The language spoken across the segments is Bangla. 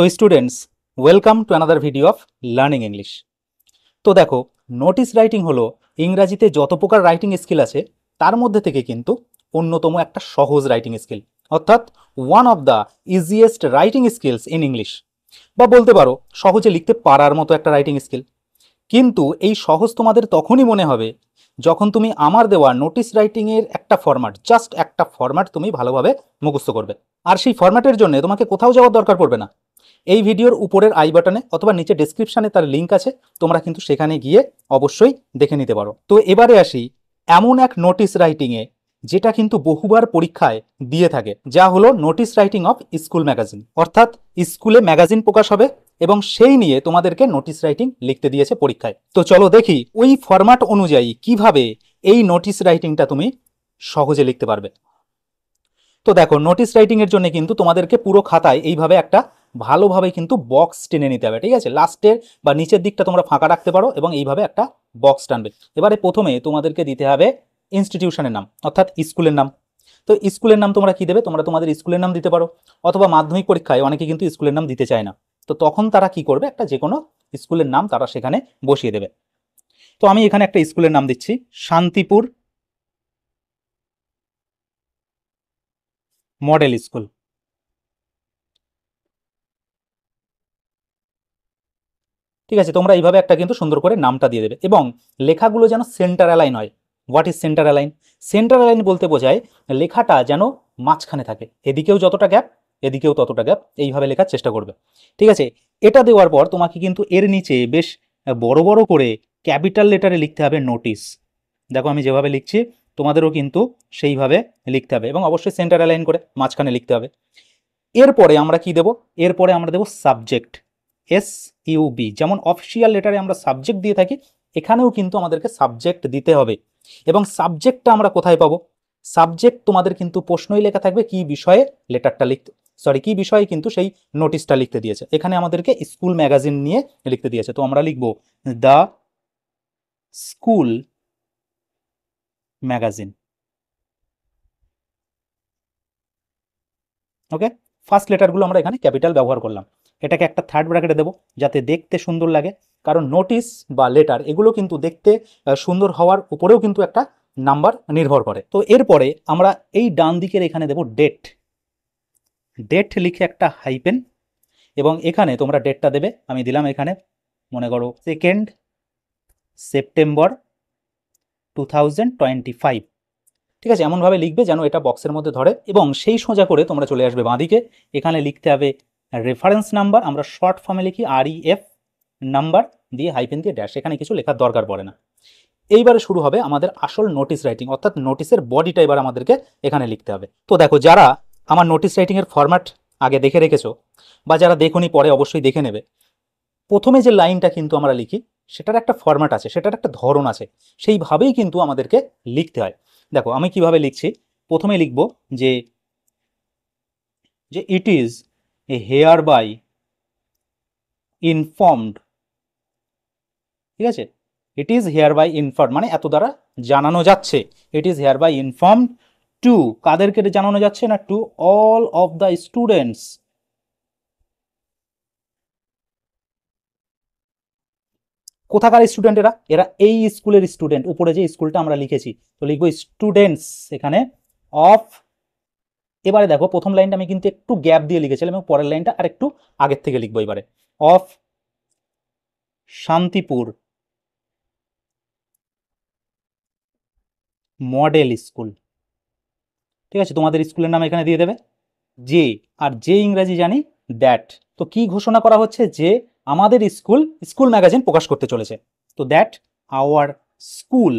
তো students, welcome to another video of learning English. তো দেখো, নোটিস রাইটিং হলো ইংরাজিতে যত প্রকার রাইটিং স্কিল আছে তার মধ্যে থেকে কিন্তু অন্যতম একটা সহজ রাইটিং স্কিল, অর্থাৎ one of the easiest writing skills in English, বা বলতে পারো সহজে লিখতে পারার মতো একটা রাইটিং স্কিল। কিন্তু এই সহজ তোমাদের তখনই মনে হবে যখন তুমি আমার দেওয়া নোটিস রাইটিংয়ের একটা ফরম্যাট, জাস্ট একটা ফরম্যাট তুমি ভালোভাবে মুখস্থ করবে। আর সেই ফরম্যাটের জন্য তোমাকে কোথাও যাওয়ার দরকার পড়বে না। এই ভিডিওর উপরের আই বাটনে অথবা নিচে ডেসক্রিপশানে তার লিঙ্ক আছে, তোমরা কিন্তু সেখানে গিয়ে অবশ্যই দেখে নিতে পারো। তো এবারে আসি এমন এক নোটিস রাইটিংয়ে যেটা কিন্তু বহুবার পরীক্ষায় দিয়ে থাকে, যা হলো notice writing of school magazine. অর্থাৎ স্কুলে ম্যাগাজিন প্রকাশ হবে এবং সেই নিয়ে তোমাদেরকে নোটিস রাইটিং লিখতে দিয়েছে পরীক্ষায়। তো চলো দেখি ওই ফরম্যাট অনুযায়ী কিভাবে এই নোটিস রাইটিংটা তুমি সহজে লিখতে পারবে। তো দেখো, নোটিস রাইটিং এর জন্য কিন্তু তোমাদেরকে পুরো খাতায় এইভাবে একটা ভালোভাবে কিন্তু বক্স টেনে নিতে হবে, ঠিক আছে? লাস্টের বা নিচের দিকটা তোমরা ফাঁকা রাখতে পারো এবং এইভাবে একটা বক্স টানবে। এবারে প্রথমে তোমাদেরকে দিতে হবে ইনস্টিটিউশনের নাম, অর্থাৎ স্কুলের নাম। তো স্কুলের নাম তোমরা কি দেবে? তোমরা তোমাদের স্কুলের নাম দিতে পারো, অথবা মাধ্যমিক পরীক্ষায় অনেকে কিন্তু স্কুলের নাম দিতে চায় না, তো তখন তারা কি করবে, একটা যে কোনো স্কুলের নাম তারা সেখানে বসিয়ে দেবে। তো আমি এখানে একটা স্কুলের নাম দিচ্ছি, শান্তিপুর মডেল স্কুল। ঠিক আছে, তোমরা এইভাবে একটা কিন্তু সুন্দর করে নামটা দিয়ে দেবে এবং লেখাগুলো যেন সেন্টার অ্যালাইন হয়। What is centre align? Centre align বলতে বোঝায় লেখাটা যেন মাঝখানে থাকে, এদিকেও যতটা গ্যাপ এদিকেও ততটা গ্যাপ, এইভাবে লেখার চেষ্টা করবে। ঠিক আছে, এটা দেওয়ার পর তোমাকে কিন্তু এর নিচে বেশ বড় বড় করে ক্যাপিটাল লেটারে লিখতে হবে নোটিস। দেখো আমি যেভাবে লিখছি তোমাদেরও কিন্তু সেইভাবে লিখতে হবে এবং অবশ্যই সেন্টার অ্যালাইন করে মাঝখানে লিখতে হবে। এরপরে আমরা কি দেব? এরপরে আমরা দেব সাবজেক্ট, SUB। যেমন অফিসিয়াল লেটারে আমরা সাবজেক্ট দিয়ে থাকি, এখানেও কিন্তু আমাদেরকে সাবজেক্ট দিতে হবে। এবং সাবজেক্টটা আমরা কোথায় পাবো? সাবজেক্ট তোমাদের কিন্তু প্রশ্নই লেখা থাকবে কি বিষয়ে লেটারটা লিখতে, সরি কি বিষয়ে কিন্তু সেই নোটিশটা লিখতে দিয়েছে। এখানে আমাদেরকে স্কুল ম্যাগাজিন নিয়ে লিখতে দিয়েছে, তো আমরা লিখবো the school magazine. Okay, first লেটারগুলো আমরা এখানে ক্যাপিটাল ব্যবহার করলাম। এটাকে একটা থার্ড ব্র্যাকেটে দেবো যাতে দেখতে সুন্দর লাগে, কারণ নোটিশ বা লেটার এগুলো কিন্তু দেখতে সুন্দর হওয়ার উপরেও কিন্তু একটা নাম্বার নির্ভর করে। তো এরপরে আমরা এই ডান দিকের এখানে দেবো ডেট। ডেট লিখে একটা হাইপেন এবং এখানে তোমরা ডেটটা দেবে, আমি দিলাম এখানে মনে করো 2 সেপ্টেম্বর 2025। ঠিক আছে, এমনভাবে লিখবে যেন এটা বক্সের মধ্যে ধরে এবং সেই সোজা করে তোমরা চলে আসবে বাঁদিকে। এখানে লিখতে হবে রেফারেন্স নাম্বার, আমরা শর্ট ফর্মে লিখি REF নাম্বার দিয়ে হাইপেন দিয়ে ড্যাশ, এখানে কিছু লেখার দরকার পড়ে না। এইবারে শুরু হবে আমাদের আসল নোটিস রাইটিং, অর্থাৎ নোটিসের বডিটা এবার আমাদেরকে এখানে লিখতে হবে। তো দেখো, যারা আমার নোটিস রাইটিংয়ের ফরম্যাট আগে দেখে রেখেছো বা যারা দেখোনি পরে অবশ্যই দেখে নেবে, প্রথমে যে লাইনটা কিন্তু আমরা লিখি সেটার একটা ফরম্যাট আছে, সেটার একটা ধরন আছে, সেইভাবেই কিন্তু আমাদেরকে লিখতে হয়। দেখো আমি কিভাবে লিখছি, প্রথমে লিখব যে যে it is a hereby informed. ঠিক আছে, it is hereby informed মানে এত দ্বারা জানানো যাচ্ছে। It is hereby informed to, কাদেরকে জানানো যাচ্ছে না, to all of the students. কোথাকার স্টুডেন্ট? এরা এরা এই স্কুলের স্টুডেন্ট, উপরে যে স্কুলটা আমরা লিখেছি, তো লিখবো স্টুডেন্টস এখানে অফ। এবারে দেখো প্রথম লাইনটা আমি কিন্তু একটু গ্যাপ দিয়ে লিখেছিলাম এবং পরের লাইনটা আর একটু আগের থেকে লিখবো। এবারে অফ শান্তিপুর মডেল স্কুল। ঠিক আছে, তোমাদের স্কুলের নাম এখানে দিয়ে দেবে যে, আর যে ইংরাজি জানি দ্যাট। তো কি ঘোষণা করা হচ্ছে? যে আমাদের স্কুল স্কুল ম্যাগাজিন প্রকাশ করতে চলেছে। তো দ্যাট আওয়ার স্কুল।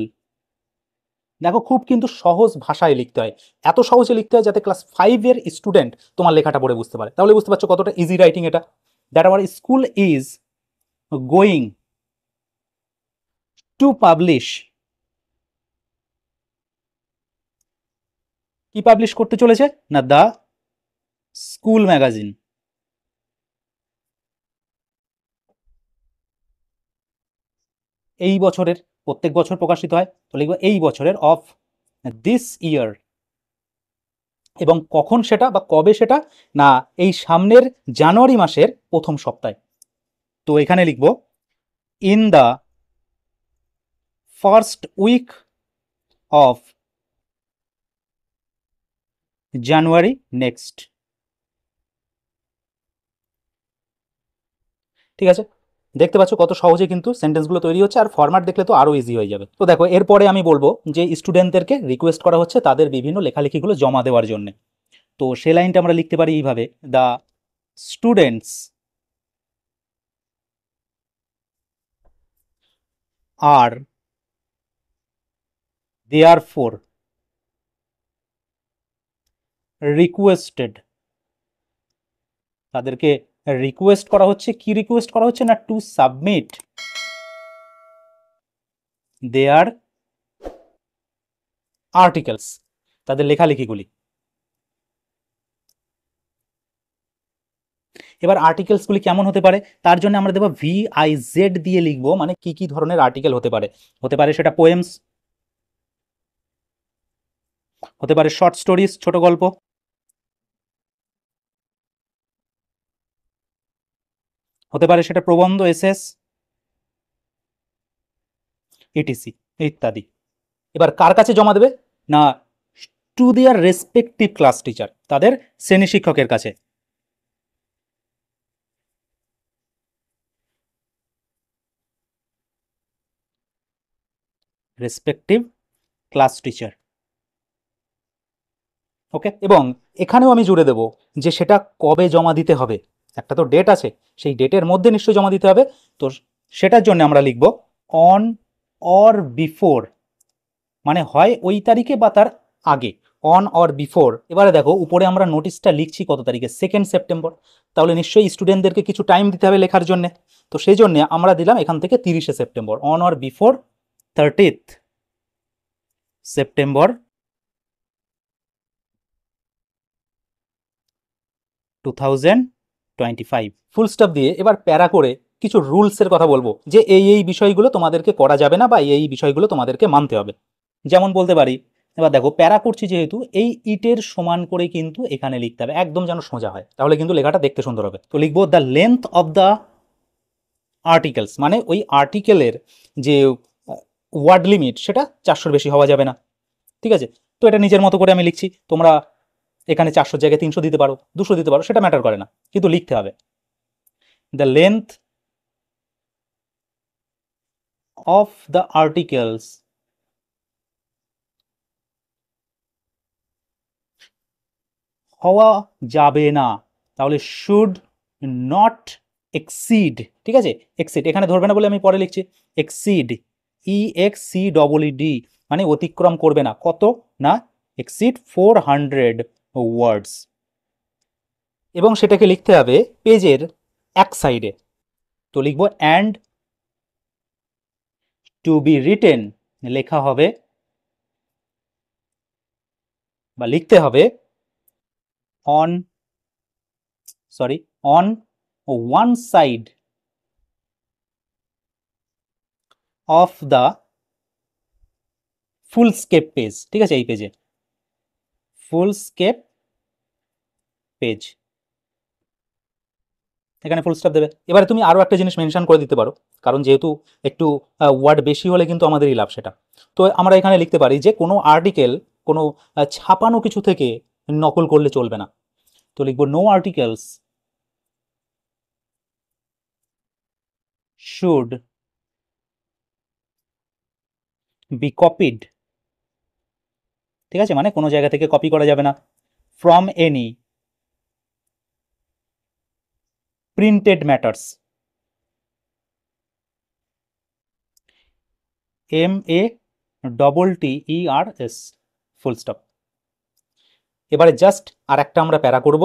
দেখো খুব কিন্তু সহজ ভাষায় লিখতে হয়, এত সহজে লিখতে হয় যাতে ক্লাস 5-এর স্টুডেন্ট তোমার লেখাটা পড়ে বুঝতে পারে। তাহলে বুঝতে পারছো কতটা ইজি রাইটিং এটা। That our school is going to publish. কি পাবলিশ করতে চলেছে? না, দ্য স্কুল ম্যাগাজিন। এই বছরের, প্রত্যেক বছর প্রকাশিত হয়, তো লিখবো এই বছরের, অফ দিস ইয়ার। এবং কখন সেটা বা কবে সেটা, না এই সামনের জানুয়ারি মাসের প্রথম সপ্তাহে। তো এখানে লিখব in the first week of January next. ঠিক আছে, দেখতে পাচ্ছ কত সহজে কিন্তু সেন্টেন্সগুলো তৈরি হচ্ছে, আর ফরম্যাট দেখলে তো আরও ইজি হয়ে যাবে। তো দেখো এরপরে আমি বলবো যে স্টুডেন্টদেরকে রিকোয়েস্ট করা হচ্ছে তাদের বিভিন্ন লেখালেখিগুলো জমা দেওয়ার জন্য। তো সে লাইনটা আমরা লিখতে পারি এইভাবে, the students are therefore requested, তাদেরকে রিকোয়েস্ট করা হচ্ছে, কি রিকোয়েস্ট করা হচ্ছে, না টু সাবমিট দেয়ার আর্টিকেলস, তাদের লেখালেখিগুলি। এবার আর্টিকেলসগুলি কেমন হতে পারে, তার জন্য আমরা দেবো VIZ দিয়ে লিখবো, মানে কি কি ধরনের আর্টিকেল হতে পারে। হতে পারে সেটা পোয়েমস, হতে পারে শর্ট স্টোরিজ, ছোট গল্প, হতে পারে সেটা প্রবন্ধ, এসএস, ইটিসি ইত্যাদি। এবার কার কাছে জমা দেবে, না to their respective class teacher, তাদের শ্রেণী শিক্ষকের কাছে। রেসপেক্টিভ ক্লাস টিচার, ওকে। এবং এখানেও আমি জুড়ে দেব যে সেটা কবে জমা দিতে হবে, একটা তো ডেট আছে, সেই ডেটের মধ্যে নিশ্চয়ই জমা দিতে হবে। তো সেটার জন্য আমরা লিখব অন অর বিফোর, মানে হয় ওই তারিখে বা তার আগে, অন অর বিফোর। এবারে দেখো উপরে আমরা নোটিশটা লিখছি কত তারিখে, 2 সেপ্টেম্বর, তাহলে নিশ্চয়ই স্টুডেন্টদেরকে কিছু টাইম দিতে হবে লেখার জন্য। তো সেই জন্য আমরা দিলাম এখান থেকে 30 September, on or before 30th September 2025, full stop দিয়ে এবার প্যারা করে কিছু রুলসের কথা বলবো, যে এই বিষয়গুলো তোমাদেরকে করা যাবে না বা এই বিষয়গুলো তোমাদেরকে মানতে হবে। যেমন বলতে পারি, এবার দেখো প্যারা করছি যেহেতু, এই ইটের সমান করে কিন্তু এখানে লিখতে হবে, একদম যেন সোজা হয়, তাহলে কিন্তু লেখাটা দেখতে সুন্দর হবে। তো লিখবো the length of the articles, মানে ওই আর্টিকেলের যে ওয়ার্ড লিমিট সেটা 400-র বেশি হওয়া যাবে না। ঠিক আছে, তো এটা নিজের মতো করে আমি লিখছি, তোমরা এখানে 400 জায়গায় 300 দিতে পারো, 200 দিতে পারো, সেটা ম্যাটার করে না, কিন্তু লিখতে হবে the length of the articles হওয়া যাবে না, তাহলে শুড নট এক্সিড। ঠিক আছে, এক্সিড এখানে ধরবে না বলে আমি পরে লিখছি এক্সিড, EXCEED, মানে অতিক্রম করবে না, কত, না এক্সিড 400 ওয়ার্ডস। এবং সেটাকে লিখতে হবে পেজের এক সাইডে। তো লিখবো অ্যান্ড টু বি রিটেন, লেখা হবে বা লিখতে হবে on, sorry, on one side of the foolscap page. ঠিক আছে, এই পেজে ফুল স্কেপ পেজ, এখানে ফুল স্টপ দেবে। এবারে তুমি আরও একটা জিনিস মেনশন করে দিতে পারো, কারণ যেহেতু একটু ওয়ার্ড বেশি হলে কিন্তু আমাদেরই লাভ সেটা। তো আমরা এখানে লিখতে পারি যে কোনো আর্টিকেল কোনো ছাপানো কিছু থেকে নকল করলে চলবে না। তো লিখবো no articles should be copied. ঠিক আছে, মানে কোনো জায়গা থেকে কপি করা যাবে না, from any printed matters, MATTERS, full stop. এবারে জাস্ট আর একটা আমরা প্যারা করব,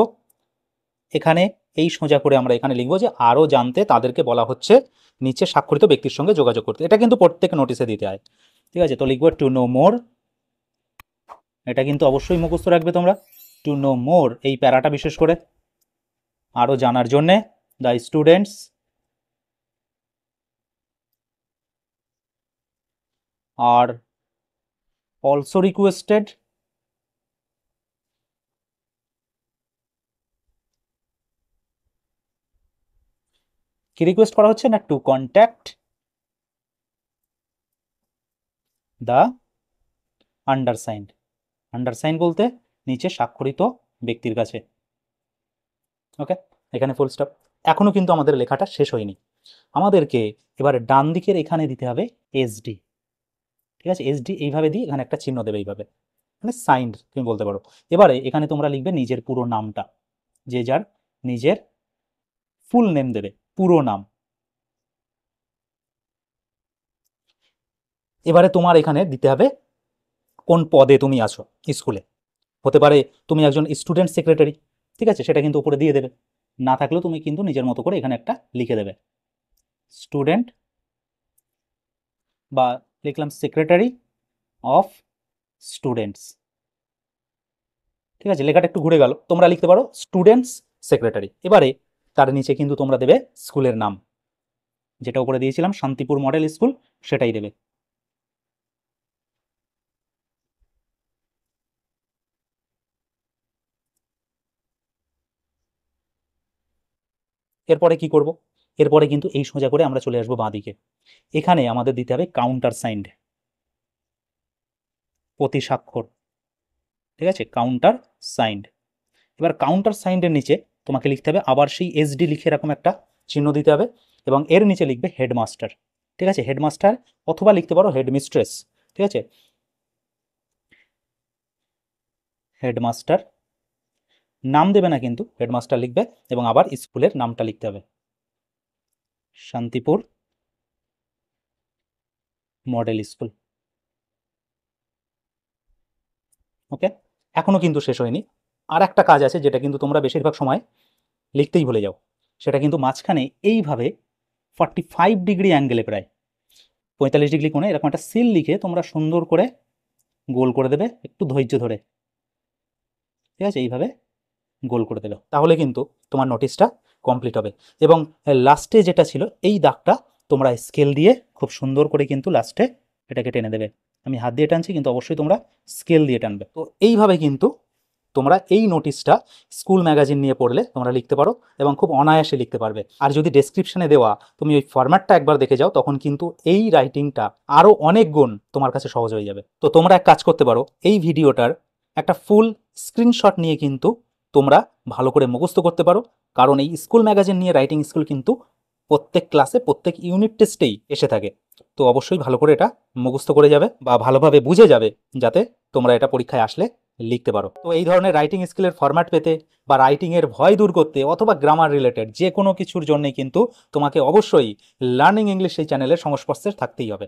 এখানে এই সোজা করে আমরা এখানে লিখবো যে আরও জানতে তাদেরকে বলা হচ্ছে নিচে স্বাক্ষরিত ব্যক্তির সঙ্গে যোগাযোগ করতে। এটা কিন্তু প্রত্যেক নোটিশে দিতে হয়। ঠিক আছে, তো লিখবো টু নো মোর, এটা কিন্তু অবশ্যই মুখস্থ রাখবে তোমরা, টু নো মোর এই প্যারাটা বিশেষ করে, আরও জানার জন্যে the students are also requested কি রিকোয়েস্ট করা হচ্ছে না, to contact the undersigned. Undersign বলতে নিচে স্বাক্ষরিত ব্যক্তির কাছে। ওকে, এখানে ফুল স্টপ। এখনো কিন্তু আমাদের লেখাটা শেষ হয়নি, আমাদেরকে এবারে ডান দিকের এখানে দিতে হবে এসডি। ঠিক আছে, এসডি এইভাবে দিয়ে এখানে একটা চিহ্ন দেবে এইভাবে, মানে সাইন্ড তুমি বলতে পারো। এবারে এখানে তোমরা লিখবে নিজের পুরো নামটা, যে যার নিজের ফুল নেম দেবে, পুরো নাম। এবারে তোমার এখানে দিতে হবে কোন পদে তুমি আছো স্কুলে। হতে পারে তুমি একজন স্টুডেন্ট সেক্রেটারি, ঠিক আছে, সেটা কিন্তু উপরে দিয়ে দেবে। না থাকলেও তুমি কিন্তু নিজের মতো করে এখানে একটা লিখে দেবে, স্টুডেন্ট, বা লিখলাম সেক্রেটারি অফ স্টুডেন্টস। ঠিক আছে, লেখাটা একটু ঘুরে গেল, তোমরা লিখতে পারো স্টুডেন্টস সেক্রেটারি। এবারে তার নিচে কিন্তু তোমরা দেবে স্কুলের নাম, যেটা উপরে দিয়েছিলাম শান্তিপুর মডেল স্কুল, সেটাই দেবে। এরপরে কি করব, এরপরে কিন্তু এই সোজা করে আমরা চলে আসবো বাঁদিকে। এখানে আমাদের দিতে হবে কাউন্টার সাইন্ড, প্রতি স্বাক্ষর। ঠিক আছে, কাউন্টার সাইন্ড। এবার কাউন্টার সাইন্ডের নিচে তোমাকে লিখতে হবে আবার সেই এসডি লিখে এরকম একটা চিহ্ন দিতে হবে, এবং এর নিচে লিখবে হেডমাস্টার। ঠিক আছে, হেডমাস্টার, অথবা লিখতে পারো হেডমিস্ট্রেস। ঠিক আছে, হেডমাস্টার নাম দেবে না কিন্তু, হেডমাস্টার লিখবে, এবং আবার স্কুলের নামটা লিখতে হবে, শান্তিপুর মডেল স্কুল। ওকে, এখনো কিন্তু শেষ হয়নি, আর একটা কাজ আছে যেটা কিন্তু তোমরা বেশিরভাগ সময় লিখতেই ভুলে যাও। সেটা কিন্তু মাঝখানে এইভাবে 45 ডিগ্রি অ্যাঙ্গেলে, প্রায় 45 ডিগ্রি কোণে এরকম একটা সিল লিখে তোমরা সুন্দর করে গোল করে দেবে, একটু ধৈর্য ধরে। ঠিক আছে, এইভাবে গোল করে দেবে, তাহলে কিন্তু তোমার নোটিশটা কমপ্লিট হবে। এবং লাস্টে যেটা ছিল এই দাগটা তোমরা স্কেল দিয়ে খুব সুন্দর করে কিন্তু লাস্টে এটাকে টেনে দেবে। আমি হাত দিয়ে টানছি, কিন্তু অবশ্যই তোমরা স্কেল দিয়ে টানবে। তো এইভাবে কিন্তু তোমরা এই নোটিশটা স্কুল ম্যাগাজিন নিয়ে পড়লে তোমরা লিখতে পারো, এবং খুব অনায়াসে লিখতে পারবে। আর যদি ডেসক্রিপশনে দেওয়া তুমি ওই ফরম্যাটটা একবার দেখে যাও, তখন কিন্তু এই রাইটিংটা আরও অনেক গুণ তোমার কাছে সহজ হয়ে যাবে। তো তোমরা এক কাজ করতে পারো, এই ভিডিওটার একটা ফুল স্ক্রিনশট নিয়ে কিন্তু তোমরা ভালো করে মুখস্থ করতে পারো, কারণ এই স্কুল ম্যাগাজিন নিয়ে রাইটিং স্কুল কিন্তু প্রত্যেক ক্লাসে প্রত্যেক ইউনিট টেস্টেই এসে থাকে। তো অবশ্যই ভালো করে এটা মুখস্থ করে যাবে, বা ভালোভাবে বুঝে যাবে, যাতে তোমরা এটা পরীক্ষায় আসলে লিখতে পারো। তো এই ধরনের রাইটিং স্কিলের ফরম্যাট পেতে, বা রাইটিংয়ের ভয় দূর করতে, অথবা গ্রামার রিলেটেড যে কোনো কিছুর জন্যই কিন্তু তোমাকে অবশ্যই লার্নিং ইংলিশ এই চ্যানেলের সংস্পর্শে থাকতেই হবে।